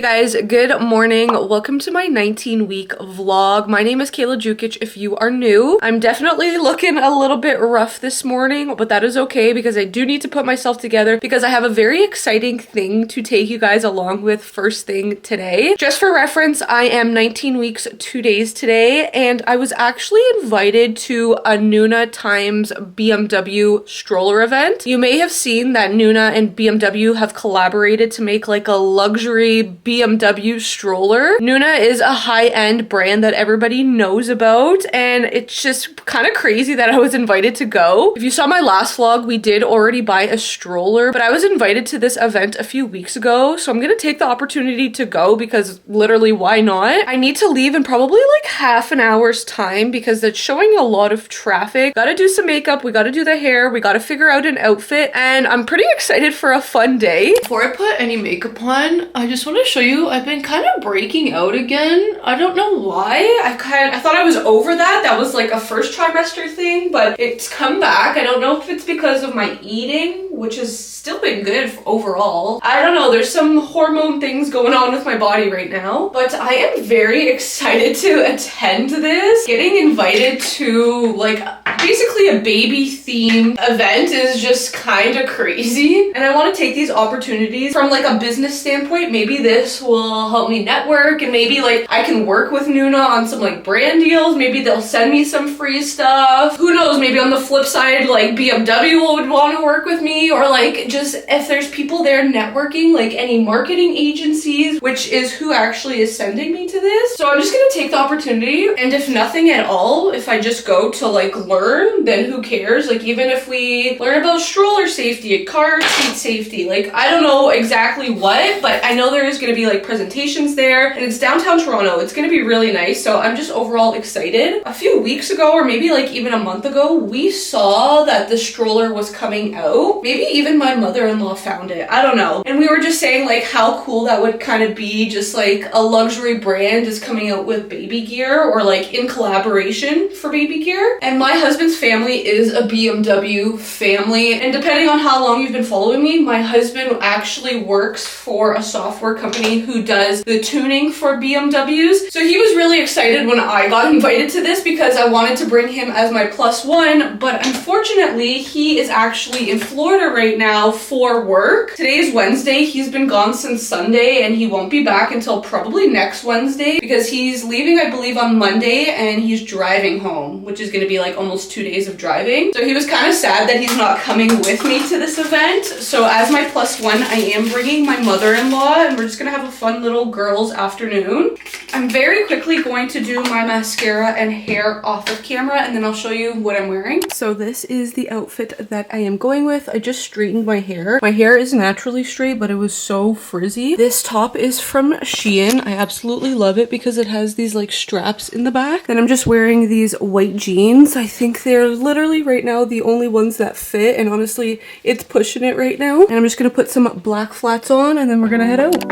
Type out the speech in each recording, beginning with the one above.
guys, good morning. Welcome to my 19-week vlog. My name is Kayla Jukic if you are new. I'm definitely looking a little bit rough this morning, but that is okay because I do need to put myself together because I have a very exciting thing to take you guys along with first thing today. Just for reference, I am 19 weeks, 2 days today, and I was actually invited to a Nuna times BMW stroller event. You may have seen that Nuna and BMW have collaborated to make like a luxury BMW stroller. Nuna is a high-end brand that everybody knows about, and it's just kind of crazy that I was invited to go. If you saw my last vlog, we did already buy a stroller, but I was invited to this event a few weeks ago, so I'm gonna take the opportunity to go because literally why not? I need to leave in probably like half an hour's time because it's showing a lot of traffic. Gotta do some makeup, we gotta do the hair, we gotta figure out an outfit, and I'm pretty excited for a fun day. Before I put any makeup on, I just want to show you I've been kind of breaking out again. I don't know why. I thought I was over that. That was like a first trimester thing, but it's come back. I don't know if it's because of my eating, which has still been good overall. I don't know. There's some hormone things going on with my body right now, but I am very excited to attend this. Getting invited to like basically a baby themed event is just kind of crazy, and I want to take these opportunities from like a business standpoint. Maybe this will help me network, and maybe like I can work with Nuna on some like brand deals. Maybe they'll send me some free stuff. Who knows? Maybe on the flip side, like BMW would want to work with me, or like just if there's people there networking, like any marketing agencies, which is who actually is sending me to this. So I'm just gonna take the opportunity, and if nothing at all, if I just go to like learn, then who cares? Like even if we learn about stroller safety, car seat safety, like I don't know exactly what, but I know there is going to be like presentations there, and it's downtown Toronto. It's going to be really nice, so I'm just overall excited. A few weeks ago, or maybe like even a month ago, we saw that the stroller was coming out. Maybe even my mother-in-law found it, I don't know, and we were just saying like how cool that would kind of be, just like a luxury brand is coming out with baby gear, or like in collaboration for baby gear. And my husband's family is a BMW family, and depending on how long you've been following me, my husband actually works for a software company who does the tuning for BMWs. So he was really excited when I got invited to this because I wanted to bring him as my plus one, but unfortunately he is actually in Florida right now for work. Today is Wednesday. He's been gone since Sunday, and he won't be back until probably next Wednesday because he's leaving, I believe, on Monday, and he's driving home, which is going to be like almost 2 days of driving. So he was kind of sad that he's not coming with me to this event. So as my plus one, I am bringing my mother-in-law, and we're just gonna have a fun little girls afternoon. I'm very quickly going to do my mascara and hair off of camera, and then I'll show you what I'm wearing. So this is the outfit that I am going with. I just straightened my hair. My hair is naturally straight, but it was so frizzy. This top is from Shein. I absolutely love it because it has these like straps in the back. Then I'm just wearing these white jeans. I think they're literally right now the only ones that fit, and honestly it's pushing it right now. And I'm just gonna put some black flats on, and then we're gonna head out.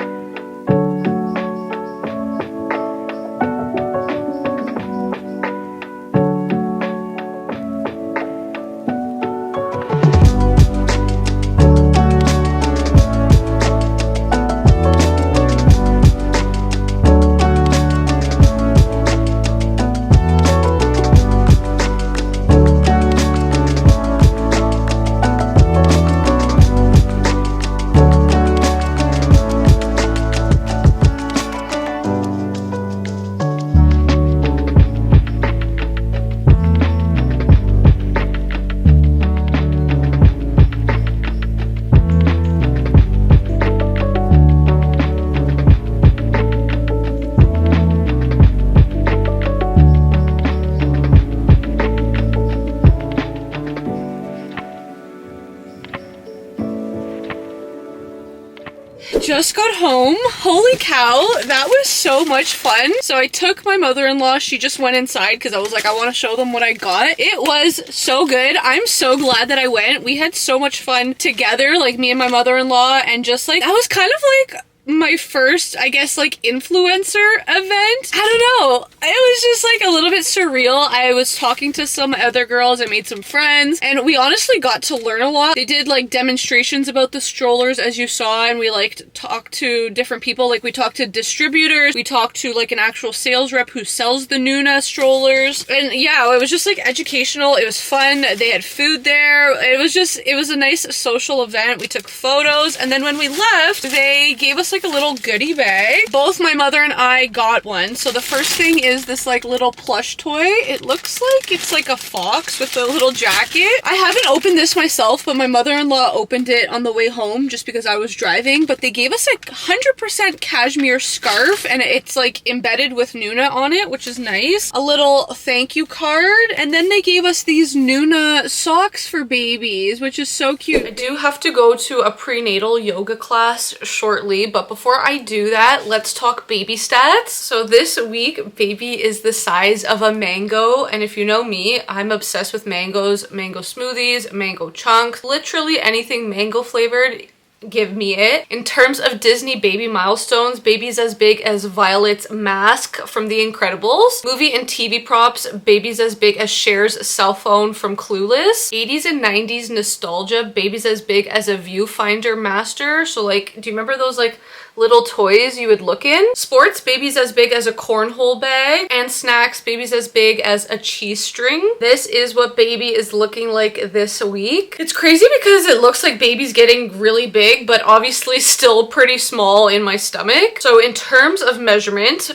Just got home. Holy cow, that was so much fun. So I took my mother-in-law. She just went inside because I was like, I want to show them what I got. It was so good. I'm so glad that I went. We had so much fun together, like me and my mother-in-law, and just like that was kind of like my first, I guess, like influencer event. I don't know. It was just like a little bit surreal. I was talking to some other girls. I made some friends and we honestly got to learn a lot. They did like demonstrations about the strollers as you saw, and we like talked to different people. Like we talked to distributors. We talked to like an actual sales rep who sells the Nuna strollers. And yeah, it was just like educational. It was fun. They had food there. It was a nice social event. We took photos, and then when we left, they gave us like a little goodie bag. Both my mother and I got one. So the first thing is this like little plush toy. It looks like it's like a fox with a little jacket. I haven't opened this myself, but my mother-in-law opened it on the way home just because I was driving. But they gave us a 100% cashmere scarf, and it's like embedded with Nuna on it, which is nice. A little thank you card, and then they gave us these Nuna socks for babies, which is so cute. I do have to go to a prenatal yoga class shortly, but before I do that, let's talk baby stats. So this week, baby is the size of a mango, and if you know me, I'm obsessed with mangoes, mango smoothies, mango chunks, literally anything mango flavored. Give me it. In terms of Disney baby milestones, baby's as big as Violet's mask from The Incredibles. Movie and TV props, baby's as big as Cher's cell phone from Clueless. 80s and 90s nostalgia, baby's as big as a viewfinder master. So like, do you remember those like little toys you would look in? Sports, baby's as big as a cornhole bag. And snacks, baby's as big as a cheese string. This is what baby is looking like this week. It's crazy because it looks like baby's getting really big, but obviously still pretty small in my stomach. So in terms of measurement,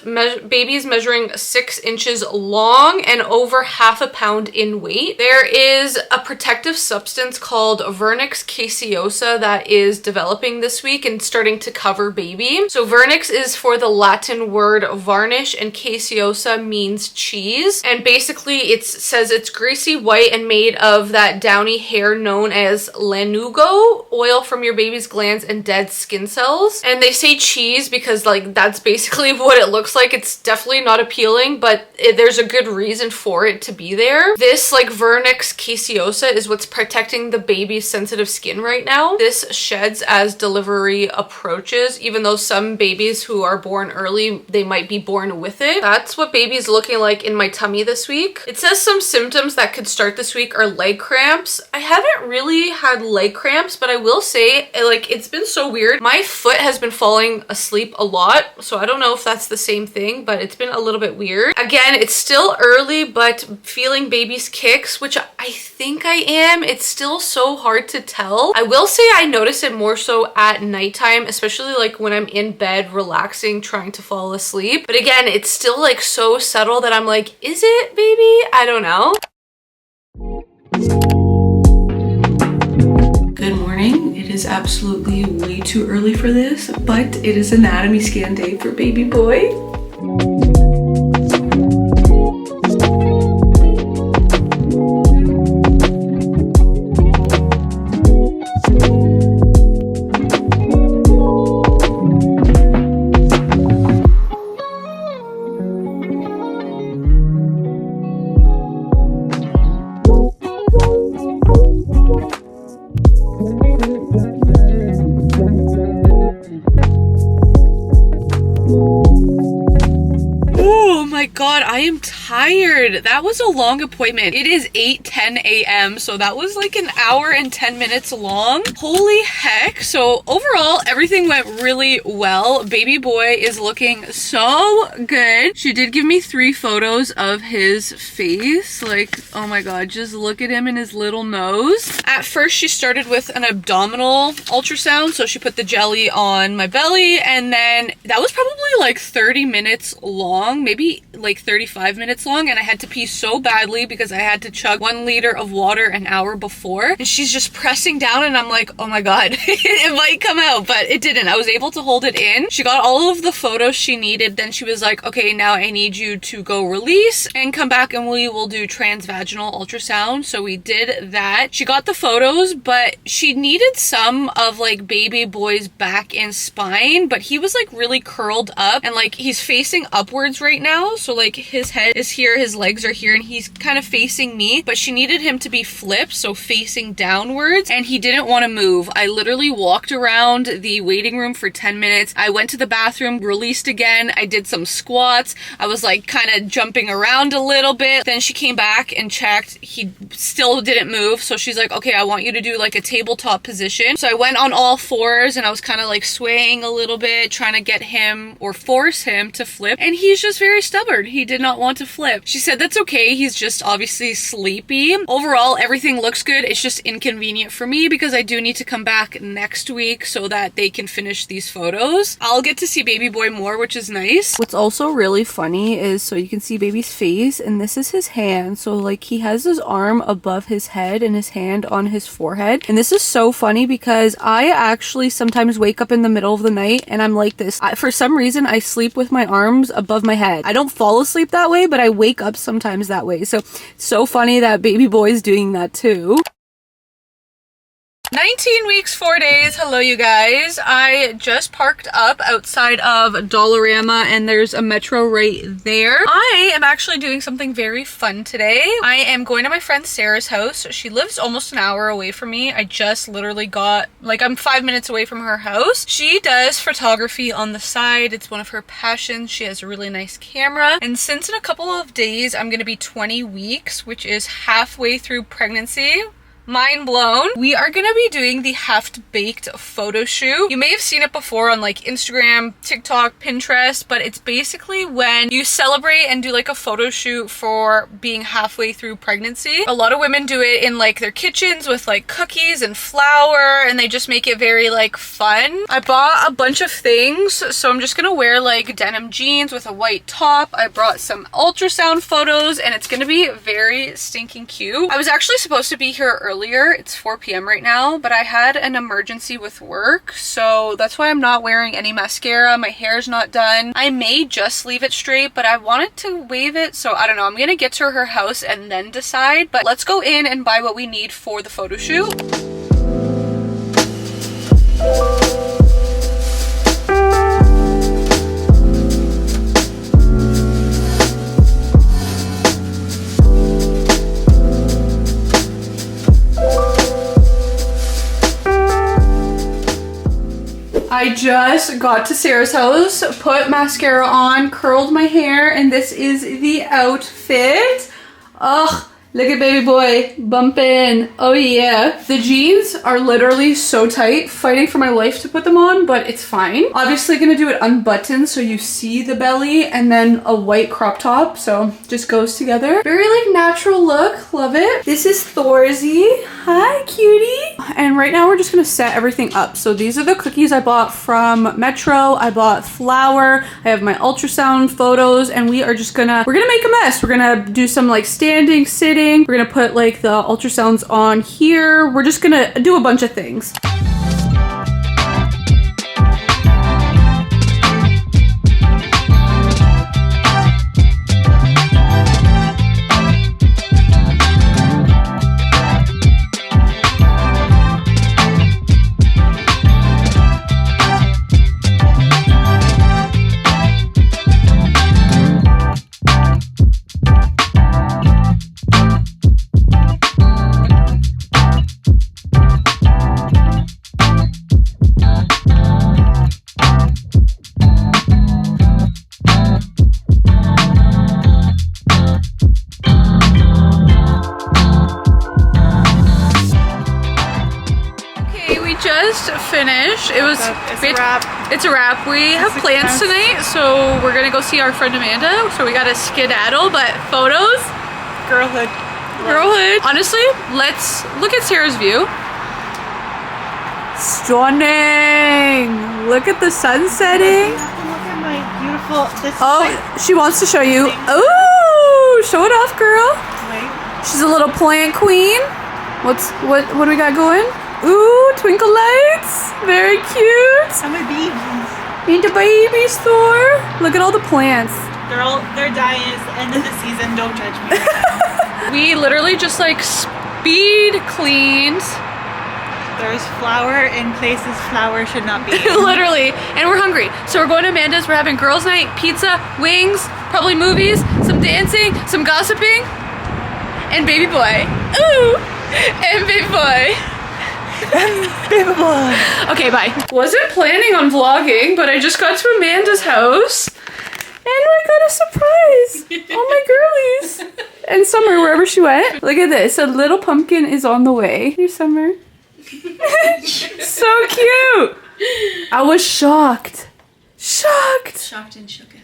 baby's measuring 6 inches long and over half a pound in weight. There is a protective substance called Vernix caseosa that is developing this week and starting to cover baby. So vernix is for the Latin word varnish, and caseosa means cheese. And basically it says it's greasy, white, and made of that downy hair known as lanugo, oil from your baby's glands and dead skin cells. And they say cheese because like that's basically what it looks like. It's definitely not appealing, but there's a good reason for it to be there. This like vernix caseosa is what's protecting the baby's sensitive skin right now. This sheds as delivery approaches, even though some babies who are born early, they might be born with it. That's what baby's looking like in my tummy this week. It says some symptoms that could start this week are leg cramps. I haven't really had leg cramps, but I will say like it's been so weird. My foot has been falling asleep a lot, so I don't know if that's the same thing, but it's been a little bit weird. Again, it's still early, but feeling baby's kicks, which I think I am. It's still so hard to tell. I will say I notice it more so at nighttime, especially like when I'm in bed relaxing trying to fall asleep. But again, it's still like so subtle that I'm like, is it baby? I don't know. Good morning. It is absolutely way too early for this, but it is anatomy scan day for baby boy. God, I am tired. That was a long appointment. It is 8:10 a.m. so that was like an hour and 10 minutes long. Holy heck. So overall, everything went really well. Baby boy is looking so good. She did give me 3 photos of his face. Like, oh my God, just look at him and his little nose. At first, she started with an abdominal ultrasound. So she put the jelly on my belly, and then that was probably like 30 minutes long, maybe like 35 minutes long, and I had to pee so badly because I had to chug 1 liter of water an hour before. And she's just pressing down, and I'm like, oh my God, it might come out, but it didn't. I was able to hold it in. She got all of the photos she needed. Then she was like, okay, now I need you to go release and come back and we will do transvaginal ultrasound. So we did that. She got the photos, but she needed some of like baby boy's back and spine, but he was like really curled up and like he's facing upwards right now. So So like his head is here, his legs are here, and he's kind of facing me, but she needed him to be flipped, so facing downwards, and he didn't want to move. I literally walked around the waiting room for 10 minutes. I went to the bathroom, released again. I did some squats. I was like kind of jumping around a little bit. Then she came back and checked. He still didn't move. So she's like, okay, I want you to do like a tabletop position. So I went on all fours and I was kind of like swaying a little bit, trying to get him or force him to flip. And he's just very stubborn. He did not want to flip. She said that's okay. He's just obviously sleepy. Overall, everything looks good. It's just inconvenient for me because I do need to come back next week so that they can finish these photos. I'll get to see baby boy more, which is nice. What's also really funny is, so you can see baby's face, and this is his hand. So like he has his arm above his head and his hand on his forehead. And this is so funny because I actually sometimes wake up in the middle of the night and I'm like this. For some reason, I sleep with my arms above my head. I don't fall asleep that way, but I wake up sometimes that way. So it's so funny that baby boy is doing that too. 19 weeks, 4 days. Hello, you guys. I just parked up outside of Dollarama and there's a Metro right there. I am actually doing something very fun today. I am going to my friend Sarah's house. She lives almost an hour away from me. I just literally got, like, I'm 5 minutes away from her house. She does photography on the side. It's one of her passions. She has a really nice camera. And since in a couple of days, I'm going to be 20 weeks, which is halfway through pregnancy. Mind blown. We are gonna be doing the half-baked photo shoot. You may have seen it before on like Instagram, TikTok, Pinterest, but it's basically when you celebrate and do like a photo shoot for being halfway through pregnancy. A lot of women do it in like their kitchens with like cookies and flour, and they just make it very like fun. I bought a bunch of things, so I'm just gonna wear like denim jeans with a white top. I brought some ultrasound photos, and it's gonna be very stinking cute. I was actually supposed to be here earlier. It's 4 p.m. right now, but I had an emergency with work, so that's why I'm not wearing any mascara. My hair's not done. I may just leave it straight, but I wanted to wave it, so I don't know. I'm gonna get to her house and then decide, but let's go in and buy what we need for the photo shoot. I just got to Sarah's house, put mascara on, curled my hair, and this is the outfit. Ugh. Look at baby boy bumping. Oh yeah. The jeans are literally so tight, fighting for my life to put them on, but it's fine. Obviously gonna do it unbuttoned so you see the belly, and then a white crop top, so just goes together. Very like natural look, love it. This is Thorzy. Hi cutie. And right now we're just gonna set everything up. So these are the cookies I bought from Metro. I bought flour. I have my ultrasound photos, and we're gonna make a mess. We're gonna do some like standing, sitting. We're gonna put like the ultrasounds on here. We're just gonna do a bunch of things. Finished. It was it's a wrap. We have plans tonight, so we're gonna go see our friend Amanda, so we gotta skedaddle, but photos, girlhood. Honestly, let's look at Sarah's view. Stunning. Look at the sun setting. Look at my beautiful she wants to show you. Oh, show it off, girl. Wait. She's a little plant queen. What do we got going? Ooh, twinkle lights. Very cute. And my babies. Need the baby store. Look at all the plants. They're dying. It's the end of the season. Don't judge me. We literally just like speed cleaned. There's flour in places flour should not be. Literally. And we're hungry. So we're going to Amanda's. We're having girls' night, pizza, wings, Probably movies, some dancing, some gossiping, and baby boy. Ooh! And baby boy. Baby boy. Okay, bye. Wasn't planning on vlogging, but I just got to Amanda's house and I got a surprise. All my girlies. And Summer, wherever she went. Look at this. A little pumpkin is on the way. Here's Summer. So cute. I was shocked. Shocked. Shocked and shooketh.